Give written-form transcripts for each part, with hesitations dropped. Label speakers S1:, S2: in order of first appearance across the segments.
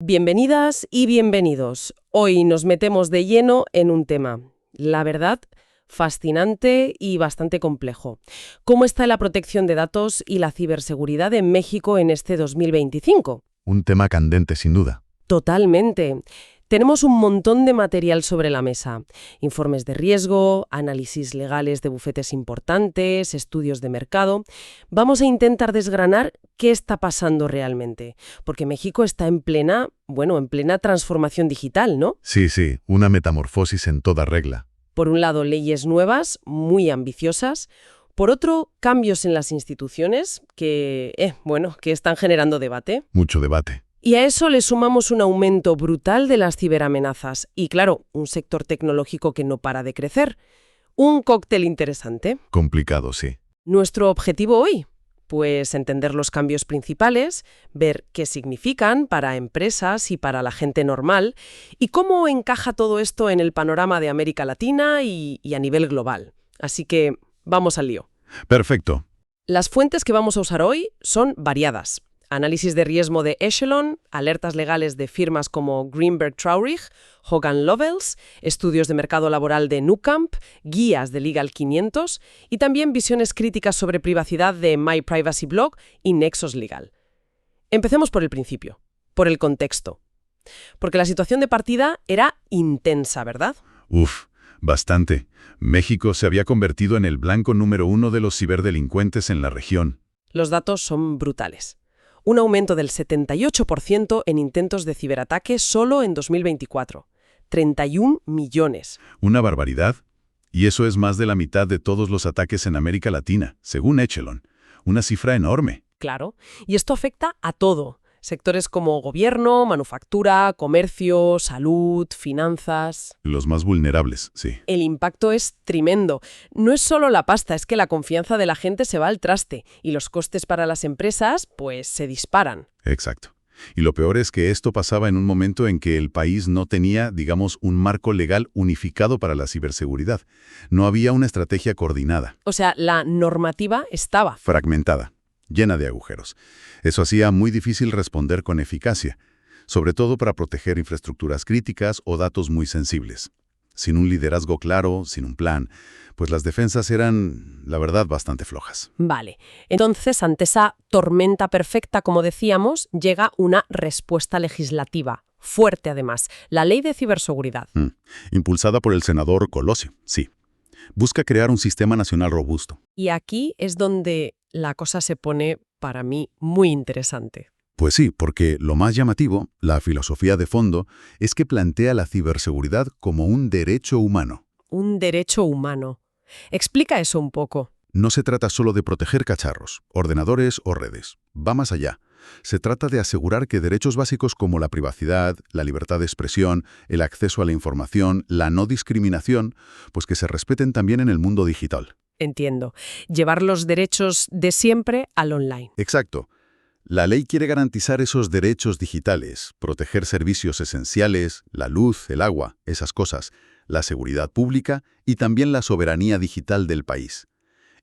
S1: Bienvenidas y bienvenidos. Hoy nos metemos de lleno en un tema, la verdad, fascinante y bastante complejo. ¿Cómo está la protección de datos y la ciberseguridad en México en este 2025?
S2: Un tema candente, sin duda.
S1: Totalmente. Tenemos un montón de material sobre la mesa. Informes de riesgo, análisis legales de bufetes importantes, estudios de mercado. Vamos a intentar desgranar qué está pasando realmente, porque México está en plena transformación digital, ¿no?
S2: Sí, una metamorfosis en toda regla.
S1: Por un lado, leyes nuevas, muy ambiciosas. Por otro, cambios en las instituciones que están generando debate.
S2: Mucho debate.
S1: Y a eso le sumamos un aumento brutal de las ciberamenazas y, claro, un sector tecnológico que no para de crecer. Un cóctel interesante.
S2: Complicado, sí.
S1: ¿Nuestro objetivo hoy? Pues entender los cambios principales, ver qué significan para empresas y para la gente normal y cómo encaja todo esto en el panorama de América Latina y a nivel global. Así que vamos al lío.
S2: Perfecto.
S1: Las fuentes que vamos a usar hoy son variadas. Análisis de riesgo de Echelon, alertas legales de firmas como Greenberg Traurig, Hogan Lovells, estudios de mercado laboral de Nucamp, guías de Legal 500 y también visiones críticas sobre privacidad de My Privacy Blog y Nexos Legal. Empecemos por el principio, por el contexto. Porque la situación de partida era intensa, ¿verdad?
S2: Bastante. México se había convertido en el blanco número 1 de los ciberdelincuentes en la región.
S1: Los datos son brutales. Un aumento del 78% en intentos de ciberataque solo en 2024. 31 millones.
S2: Una barbaridad. Y eso es más de la mitad de todos los ataques en América Latina, según Echelon. Una cifra enorme.
S1: Claro. Y esto afecta a todo. Sectores como gobierno, manufactura, comercio, salud, finanzas.
S2: Los más vulnerables, sí.
S1: El impacto es tremendo. No es solo la pasta, es que la confianza de la gente se va al traste y los costes para las empresas, pues, se disparan.
S2: Exacto. Y lo peor es que esto pasaba en un momento en que el país no tenía, digamos, un marco legal unificado para la ciberseguridad. No había una estrategia coordinada.
S1: O sea, la normativa estaba
S2: Fragmentada, llena de agujeros. Eso hacía muy difícil responder con eficacia, sobre todo para proteger infraestructuras críticas o datos muy sensibles. Sin un liderazgo claro, sin un plan, pues las defensas eran, la verdad, bastante flojas.
S1: Vale. Entonces, ante esa tormenta perfecta, como decíamos, llega una respuesta legislativa, fuerte además, la Ley de Ciberseguridad.
S2: Impulsada por el senador Colosio, sí. Busca crear un sistema nacional robusto.
S1: Y aquí es donde la cosa se pone, para mí, muy interesante.
S2: Pues sí, porque lo más llamativo, la filosofía de fondo, es que plantea la ciberseguridad como un derecho humano.
S1: Un derecho humano. Explica eso un poco.
S2: No se trata solo de proteger cacharros, ordenadores o redes. Va más allá. Se trata de asegurar que derechos básicos como la privacidad, la libertad de expresión, el acceso a la información, la no discriminación, pues que se respeten también en el mundo digital.
S1: Entiendo. Llevar los derechos de siempre al online.
S2: Exacto. La ley quiere garantizar esos derechos digitales, proteger servicios esenciales, la luz, el agua, esas cosas, la seguridad pública y también la soberanía digital del país.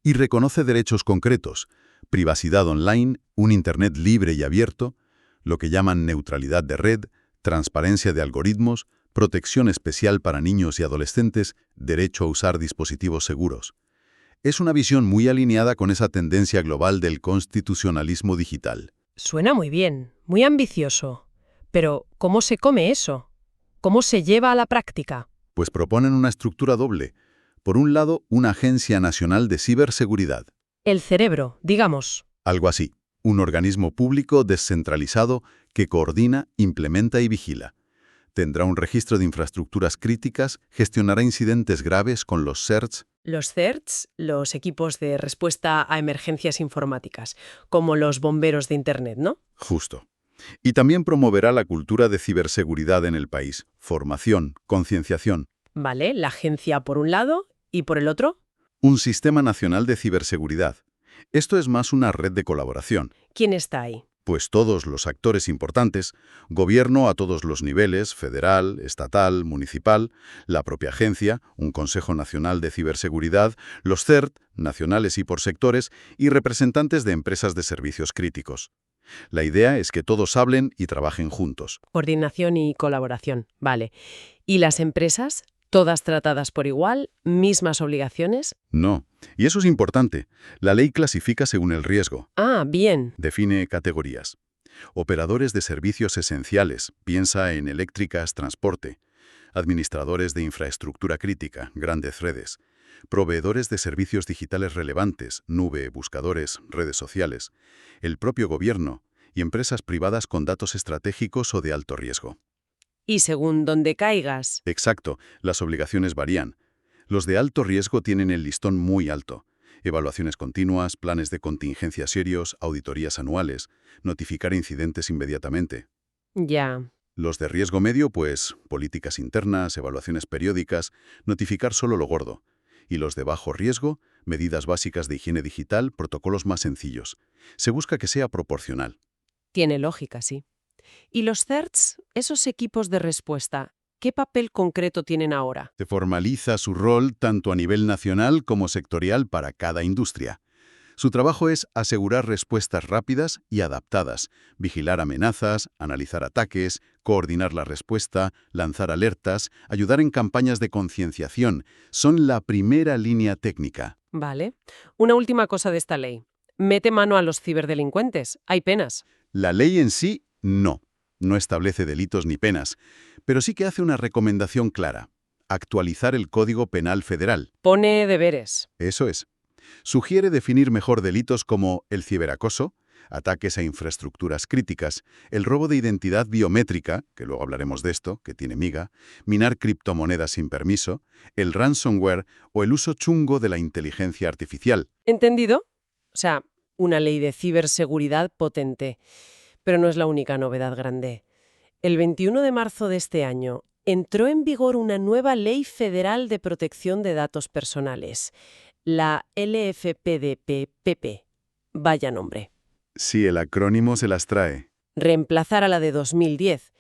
S2: Y reconoce derechos concretos, privacidad online, un Internet libre y abierto, lo que llaman neutralidad de red, transparencia de algoritmos, protección especial para niños y adolescentes, derecho a usar dispositivos seguros. Es una visión muy alineada con esa tendencia global del constitucionalismo digital.
S1: Suena muy bien, muy ambicioso. Pero, ¿cómo se come eso? ¿Cómo se lleva a la práctica?
S2: Pues proponen una estructura doble. Por un lado, una Agencia Nacional de Ciberseguridad.
S1: El cerebro, digamos.
S2: Algo así. Un organismo público descentralizado que coordina, implementa y vigila. Tendrá un registro de infraestructuras críticas, gestionará incidentes graves con los CERTs.
S1: Los CERTs, los equipos de respuesta a emergencias informáticas, como los bomberos de Internet, ¿no?
S2: Justo. Y también promoverá la cultura de ciberseguridad en el país. Formación, concienciación.
S1: Vale, la agencia por un lado y por el otro.
S2: Un sistema nacional de ciberseguridad. Esto es más una red de colaboración.
S1: ¿Quién está ahí?
S2: Pues todos los actores importantes, gobierno a todos los niveles, federal, estatal, municipal, la propia agencia, un Consejo Nacional de Ciberseguridad, los CERT, nacionales y por sectores, y representantes de empresas de servicios críticos. La idea es que todos hablen y trabajen juntos.
S1: Coordinación y colaboración, vale. ¿Y las empresas? ¿Todas tratadas por igual? ¿Mismas obligaciones?
S2: No. Y eso es importante. La ley clasifica según el riesgo.
S1: Ah, bien.
S2: Define categorías. Operadores de servicios esenciales, piensa en eléctricas, transporte. Administradores de infraestructura crítica, grandes redes. Proveedores de servicios digitales relevantes, nube, buscadores, redes sociales. El propio gobierno y empresas privadas con datos estratégicos o de alto riesgo.
S1: Y según donde caigas.
S2: Exacto, las obligaciones varían. Los de alto riesgo tienen el listón muy alto. Evaluaciones continuas, planes de contingencia serios, auditorías anuales, notificar incidentes inmediatamente.
S1: Ya.
S2: Los de riesgo medio, pues, políticas internas, evaluaciones periódicas, notificar solo lo gordo. Y los de bajo riesgo, medidas básicas de higiene digital, protocolos más sencillos. Se busca que sea proporcional.
S1: Tiene lógica, sí. ¿Y los CERTs, esos equipos de respuesta, qué papel concreto tienen ahora?
S2: Se formaliza su rol tanto a nivel nacional como sectorial para cada industria. Su trabajo es asegurar respuestas rápidas y adaptadas, vigilar amenazas, analizar ataques, coordinar la respuesta, lanzar alertas, ayudar en campañas de concienciación. Son la primera línea técnica.
S1: Vale. Una última cosa de esta ley. Mete mano a los ciberdelincuentes. Hay penas.
S2: La ley en sí, no. No establece delitos ni penas, pero sí que hace una recomendación clara. Actualizar el Código Penal Federal.
S1: Pone deberes.
S2: Eso es. Sugiere definir mejor delitos como el ciberacoso, ataques a infraestructuras críticas, el robo de identidad biométrica, que luego hablaremos de esto, que tiene miga, minar criptomonedas sin permiso, el ransomware o el uso chungo de la inteligencia artificial.
S1: ¿Entendido? O sea, una ley de ciberseguridad potente. Pero no es la única novedad grande. El 21 de marzo de este año entró en vigor una nueva Ley Federal de Protección de Datos Personales, la LFPDP-PP. Vaya nombre.
S2: Sí, el acrónimo se las trae.
S1: Reemplazar a la de 2010.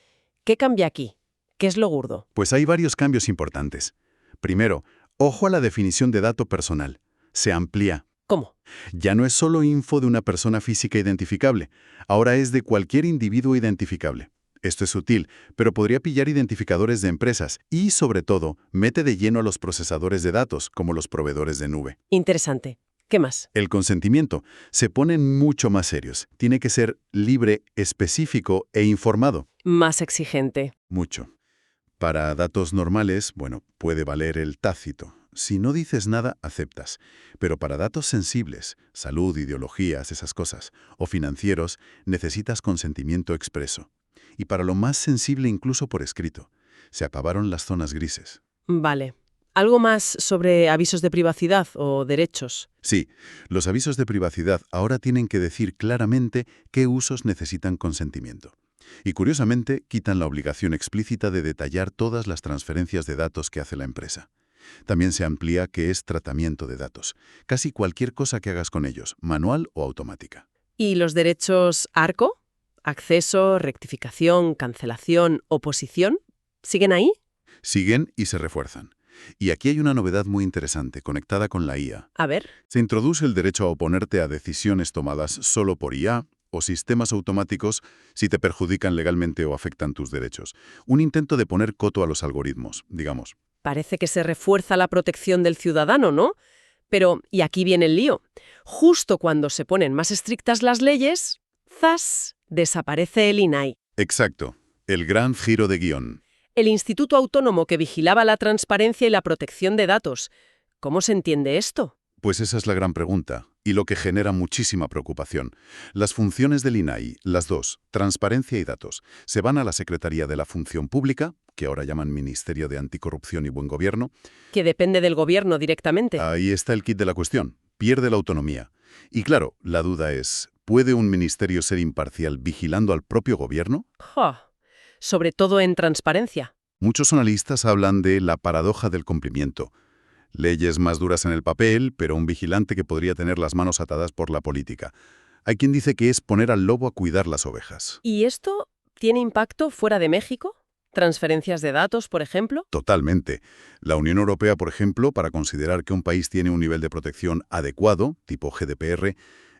S1: ¿Qué cambia aquí? ¿Qué es lo gordo?
S2: Pues hay varios cambios importantes. Primero, ojo a la definición de dato personal. Se amplía.
S1: ¿Cómo?
S2: Ya no es solo info de una persona física identificable, ahora es de cualquier individuo identificable. Esto es sutil, pero podría pillar identificadores de empresas y, sobre todo, mete de lleno a los procesadores de datos, como los proveedores de nube.
S1: Interesante. ¿Qué más?
S2: El consentimiento se ponen mucho más serios. Tiene que ser libre, específico e informado.
S1: Más exigente.
S2: Mucho. Para datos normales, bueno, puede valer el tácito. Si no dices nada, aceptas. Pero para datos sensibles, salud, ideologías, esas cosas, o financieros, necesitas consentimiento expreso. Y para lo más sensible incluso por escrito. Se acabaron las zonas grises.
S1: Vale. ¿Algo más sobre avisos de privacidad o derechos?
S2: Sí, los avisos de privacidad ahora tienen que decir claramente qué usos necesitan consentimiento. Y curiosamente, quitan la obligación explícita de detallar todas las transferencias de datos que hace la empresa. También se amplía qué es tratamiento de datos. Casi cualquier cosa que hagas con ellos, manual o automática.
S1: ¿Y los derechos ARCO? ¿Acceso, rectificación, cancelación, oposición? ¿Siguen ahí?
S2: Siguen y se refuerzan. Y aquí hay una novedad muy interesante, conectada con la IA.
S1: A ver.
S2: Se introduce el derecho a oponerte a decisiones tomadas solo por IA o sistemas automáticos si te perjudican legalmente o afectan tus derechos. Un intento de poner coto a los algoritmos, digamos.
S1: Parece que se refuerza la protección del ciudadano, ¿no? Pero, y aquí viene el lío, justo cuando se ponen más estrictas las leyes, ¡zas!, desaparece el INAI.
S2: Exacto. El gran giro de guión.
S1: El Instituto Autónomo que vigilaba la transparencia y la protección de datos. ¿Cómo se entiende esto?
S2: Pues esa es la gran pregunta, y lo que genera muchísima preocupación. Las funciones del INAI, las dos, transparencia y datos, se van a la Secretaría de la Función Pública, que ahora llaman Ministerio de Anticorrupción y Buen Gobierno.
S1: Que depende del gobierno directamente.
S2: Ahí está el quid de la cuestión. Pierde la autonomía. Y claro, la duda es, ¿puede un ministerio ser imparcial vigilando al propio gobierno?
S1: ¡Ja! Sobre todo en transparencia.
S2: Muchos analistas hablan de la paradoja del cumplimiento. Leyes más duras en el papel, pero un vigilante que podría tener las manos atadas por la política. Hay quien dice que es poner al lobo a cuidar las ovejas.
S1: ¿Y esto tiene impacto fuera de México? ¿Transferencias de datos, por ejemplo?
S2: Totalmente. La Unión Europea, por ejemplo, para considerar que un país tiene un nivel de protección adecuado, tipo GDPR,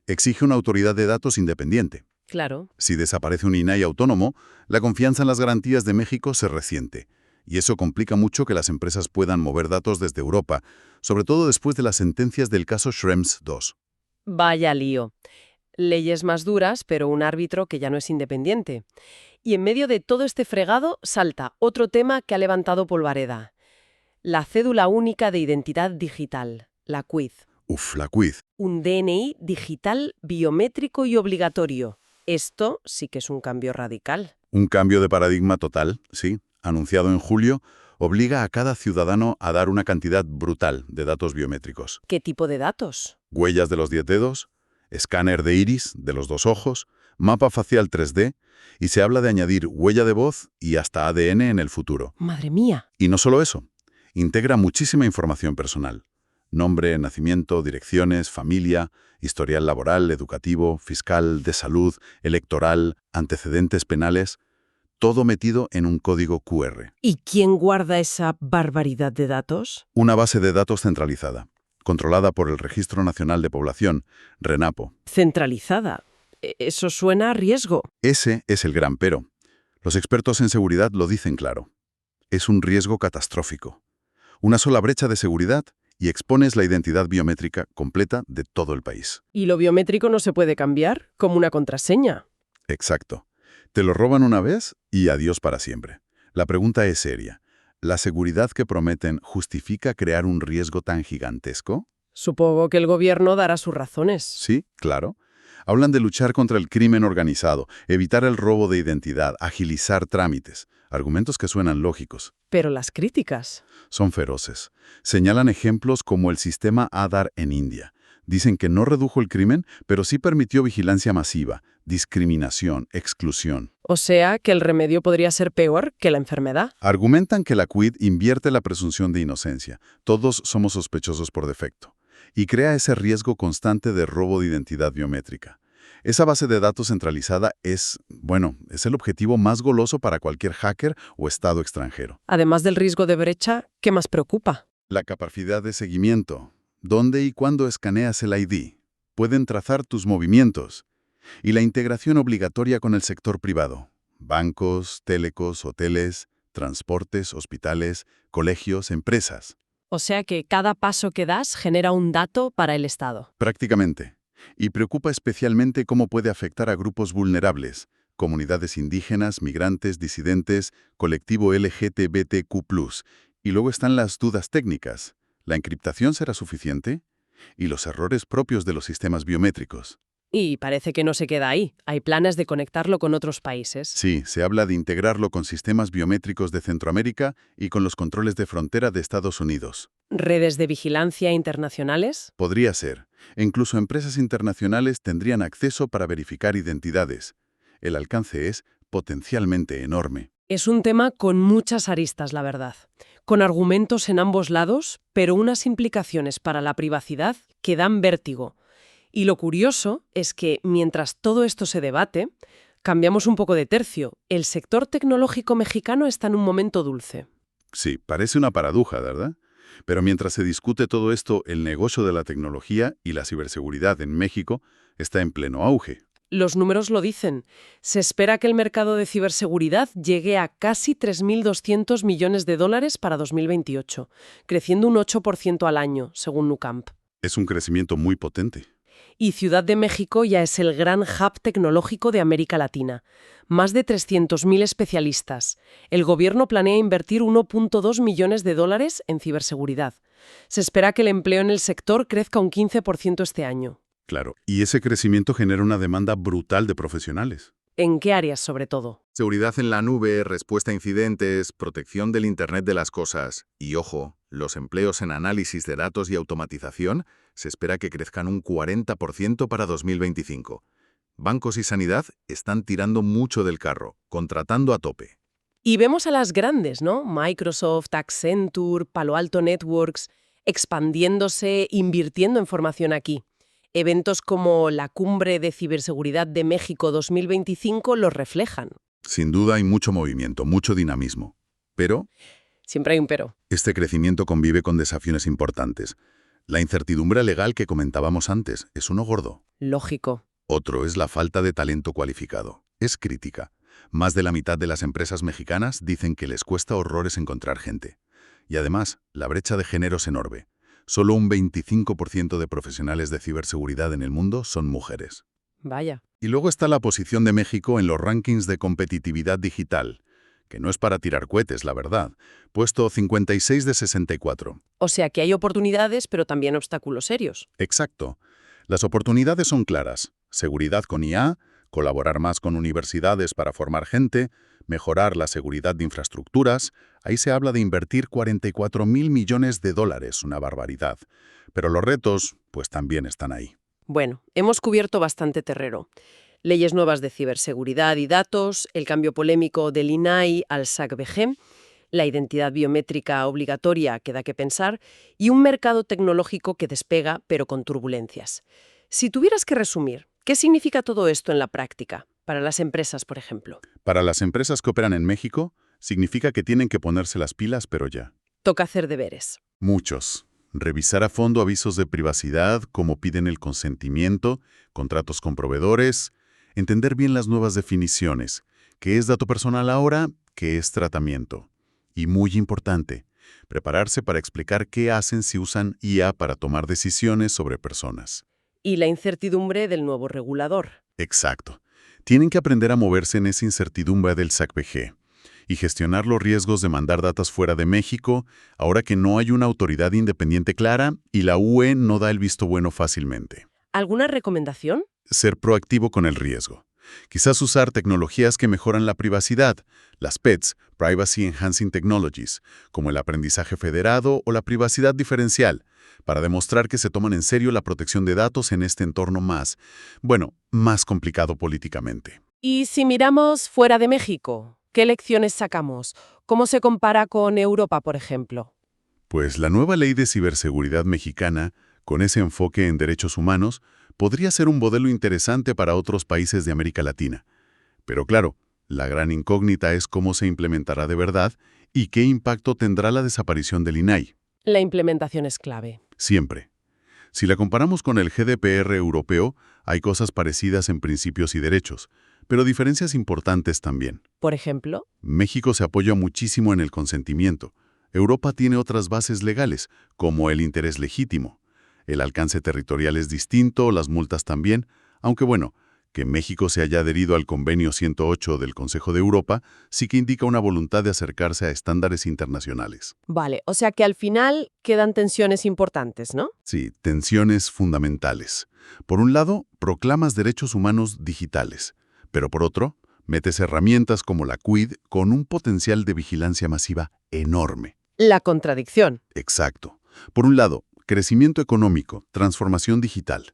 S2: exige una autoridad de datos independiente.
S1: Claro.
S2: Si desaparece un INAI autónomo, la confianza en las garantías de México se resiente. Y eso complica mucho que las empresas puedan mover datos desde Europa, sobre todo después de las sentencias del caso Schrems II.
S1: Vaya lío. Leyes más duras, pero un árbitro que ya no es independiente. Y en medio de todo este fregado salta otro tema que ha levantado polvareda. La cédula única de identidad digital, la CUID.
S2: La CUID.
S1: Un DNI digital biométrico y obligatorio. Esto sí que es un cambio radical.
S2: Un cambio de paradigma total, sí, anunciado en julio, obliga a cada ciudadano a dar una cantidad brutal de datos biométricos.
S1: ¿Qué tipo de datos?
S2: Huellas de los 10 dedos, escáner de iris de los 2 ojos, mapa facial 3D, y se habla de añadir huella de voz y hasta ADN en el futuro.
S1: ¡Madre mía!
S2: Y no solo eso, integra muchísima información personal. Nombre, nacimiento, direcciones, familia, historial laboral, educativo, fiscal, de salud, electoral, antecedentes penales, todo metido en un código QR.
S1: ¿Y quién guarda esa barbaridad de datos?
S2: Una base de datos centralizada, controlada por el Registro Nacional de Población, RENAPO.
S1: Centralizada. Eso suena a riesgo.
S2: Ese es el gran pero. Los expertos en seguridad lo dicen claro. Es un riesgo catastrófico. Una sola brecha de seguridad y expones la identidad biométrica completa de todo el país.
S1: ¿Y lo biométrico no se puede cambiar? Como una contraseña.
S2: Exacto. Te lo roban una vez y adiós para siempre. La pregunta es seria. ¿La seguridad que prometen justifica crear un riesgo tan gigantesco?
S1: Supongo que el gobierno dará sus razones.
S2: Sí, claro. Hablan de luchar contra el crimen organizado, evitar el robo de identidad, agilizar trámites. Argumentos que suenan lógicos.
S1: Pero las críticas.
S2: Son feroces. Señalan ejemplos como el sistema Aadhaar en India. Dicen que no redujo el crimen, pero sí permitió vigilancia masiva, discriminación, exclusión.
S1: O sea, que el remedio podría ser peor que la enfermedad.
S2: Argumentan que la CUID invierte la presunción de inocencia. Todos somos sospechosos por defecto. Y crea ese riesgo constante de robo de identidad biométrica. Esa base de datos centralizada es el objetivo más goloso para cualquier hacker o estado extranjero.
S1: Además del riesgo de brecha, ¿qué más preocupa?
S2: La capacidad de seguimiento. ¿Dónde y cuándo escaneas el ID? Pueden trazar tus movimientos. Y la integración obligatoria con el sector privado. Bancos, telecos, hoteles, transportes, hospitales, colegios, empresas.
S1: O sea que cada paso que das genera un dato para el Estado.
S2: Prácticamente. Y preocupa especialmente cómo puede afectar a grupos vulnerables, comunidades indígenas, migrantes, disidentes, colectivo LGTBTQ+. Y luego están las dudas técnicas. ¿La encriptación será suficiente? Y los errores propios de los sistemas biométricos.
S1: Y parece que no se queda ahí. Hay planes de conectarlo con otros países.
S2: Sí, se habla de integrarlo con sistemas biométricos de Centroamérica y con los controles de frontera de Estados Unidos.
S1: ¿Redes de vigilancia internacionales?
S2: Podría ser. Incluso empresas internacionales tendrían acceso para verificar identidades. El alcance es potencialmente enorme.
S1: Es un tema con muchas aristas, la verdad. Con argumentos en ambos lados, pero unas implicaciones para la privacidad que dan vértigo. Y lo curioso es que, mientras todo esto se debate, cambiamos un poco de tercio. El sector tecnológico mexicano está en un momento dulce.
S2: Sí, parece una paradoja, ¿verdad? Pero mientras se discute todo esto, el negocio de la tecnología y la ciberseguridad en México está en pleno auge.
S1: Los números lo dicen. Se espera que el mercado de ciberseguridad llegue a casi 3.200 millones de dólares para 2028, creciendo un 8% al año, según Nucamp.
S2: Es un crecimiento muy potente.
S1: Y Ciudad de México ya es el gran hub tecnológico de América Latina. Más de 300.000 especialistas. El gobierno planea invertir 1.2 millones de dólares en ciberseguridad. Se espera que el empleo en el sector crezca un 15% este año.
S2: Claro, y ese crecimiento genera una demanda brutal de profesionales.
S1: ¿En qué áreas, sobre todo?
S2: Seguridad en la nube, respuesta a incidentes, protección del Internet de las cosas. Y ojo, los empleos en análisis de datos y automatización se espera que crezcan un 40% para 2025. Bancos y sanidad están tirando mucho del carro, contratando a tope.
S1: Y vemos a las grandes, ¿no? Microsoft, Accenture, Palo Alto Networks, expandiéndose, invirtiendo en formación aquí. Eventos como la Cumbre de Ciberseguridad de México 2025 los reflejan.
S2: Sin duda hay mucho movimiento, mucho dinamismo. Pero
S1: Siempre hay un pero.
S2: este crecimiento convive con desafíos importantes. La incertidumbre legal que comentábamos antes es uno gordo.
S1: Lógico.
S2: Otro es la falta de talento cualificado. Es crítica. Más de la mitad de las empresas mexicanas dicen que les cuesta horrores encontrar gente. Y además, la brecha de género es enorme. Solo un 25% de profesionales de ciberseguridad en el mundo son mujeres.
S1: Vaya.
S2: Y luego está la posición de México en los rankings de competitividad digital, que no es para tirar cohetes, la verdad. Puesto 56 de 64.
S1: O sea que hay oportunidades, pero también obstáculos serios.
S2: Exacto. Las oportunidades son claras. Seguridad con IA, colaborar más con universidades para formar gente, mejorar la seguridad de infraestructuras. Ahí se habla de invertir 44.000 millones de dólares, una barbaridad. Pero los retos, pues también están ahí.
S1: Bueno, hemos cubierto bastante terreno. Leyes nuevas de ciberseguridad y datos, el cambio polémico del INAI al SAC-BG, la identidad biométrica obligatoria que da que pensar y un mercado tecnológico que despega, pero con turbulencias. Si tuvieras que resumir, ¿qué significa todo esto en la práctica? Para las empresas, por ejemplo.
S2: Para las empresas que operan en México, significa que tienen que ponerse las pilas, pero ya.
S1: Toca hacer deberes.
S2: Muchos. Revisar a fondo avisos de privacidad, cómo piden el consentimiento, contratos con proveedores, entender bien las nuevas definiciones, qué es dato personal ahora, qué es tratamiento. Y muy importante, prepararse para explicar qué hacen si usan IA para tomar decisiones sobre personas.
S1: Y la incertidumbre del nuevo regulador.
S2: Exacto. Tienen que aprender a moverse en esa incertidumbre del SAC-BG y gestionar los riesgos de mandar datos fuera de México, ahora que no hay una autoridad independiente clara y la UE no da el visto bueno fácilmente.
S1: ¿Alguna recomendación?
S2: Ser proactivo con el riesgo. Quizás usar tecnologías que mejoran la privacidad, las PETs, Privacy Enhancing Technologies, como el aprendizaje federado o la privacidad diferencial, para demostrar que se toman en serio la protección de datos en este entorno más complicado políticamente.
S1: Y si miramos fuera de México, ¿qué lecciones sacamos? ¿Cómo se compara con Europa, por ejemplo?
S2: Pues la nueva ley de ciberseguridad mexicana, con ese enfoque en derechos humanos, podría ser un modelo interesante para otros países de América Latina. Pero claro, la gran incógnita es cómo se implementará de verdad y qué impacto tendrá la desaparición del INAI.
S1: La implementación es clave.
S2: Siempre. Si la comparamos con el GDPR europeo, hay cosas parecidas en principios y derechos, pero diferencias importantes también.
S1: Por ejemplo,
S2: México se apoya muchísimo en el consentimiento. Europa tiene otras bases legales, como el interés legítimo. El alcance territorial es distinto, las multas también, aunque bueno, que México se haya adherido al Convenio 108 del Consejo de Europa sí que indica una voluntad de acercarse a estándares internacionales.
S1: vale, o sea que al final quedan tensiones importantes, ¿no?
S2: Sí, tensiones fundamentales. Por un lado, proclamas derechos humanos digitales, pero por otro, metes herramientas como la QUID con un potencial de vigilancia masiva enorme.
S1: La contradicción.
S2: Exacto. Por un lado, crecimiento económico, transformación digital,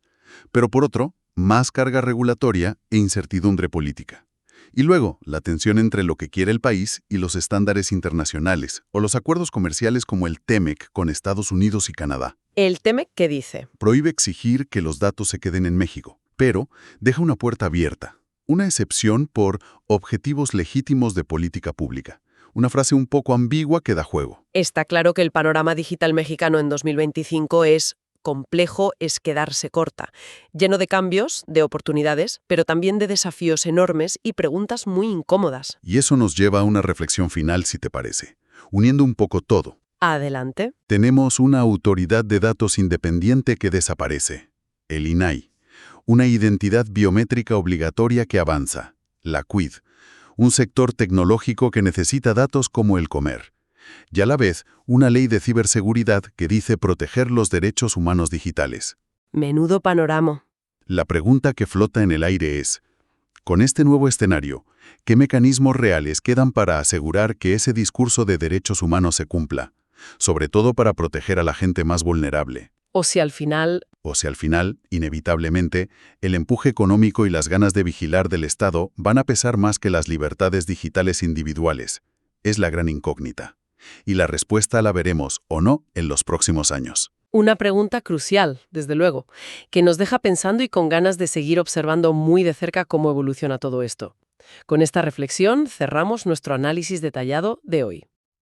S2: pero por otro, más carga regulatoria e incertidumbre política. Y luego, la tensión entre lo que quiere el país y los estándares internacionales, o los acuerdos comerciales como el TEMEC con Estados Unidos y Canadá.
S1: ¿El TEMEC qué dice?
S2: Prohíbe exigir que los datos se queden en México, pero deja una puerta abierta. Una excepción por objetivos legítimos de política pública. Una frase un poco ambigua que da juego.
S1: Está claro que el panorama digital mexicano en 2025 es complejo, es quedarse corta, lleno de cambios, de oportunidades, pero también de desafíos enormes y preguntas muy incómodas.
S2: Y eso nos lleva a una reflexión final, si te parece. Uniendo un poco todo.
S1: Adelante.
S2: Tenemos una autoridad de datos independiente que desaparece. El INAI. Una identidad biométrica obligatoria que avanza. La QUID. Un sector tecnológico que necesita datos como el comer. Y a la vez, una ley de ciberseguridad que dice proteger los derechos humanos digitales.
S1: Menudo panorama.
S2: La pregunta que flota en el aire es, con este nuevo escenario, ¿qué mecanismos reales quedan para asegurar que ese discurso de derechos humanos se cumpla? Sobre todo para proteger a la gente más vulnerable.
S1: O si al final,
S2: inevitablemente, el empuje económico y las ganas de vigilar del Estado van a pesar más que las libertades digitales individuales. Es la gran incógnita. Y la respuesta la veremos, o no, en los próximos años.
S1: una pregunta crucial, desde luego, que nos deja pensando y con ganas de seguir observando muy de cerca cómo evoluciona todo esto. Con esta reflexión cerramos nuestro análisis detallado de hoy.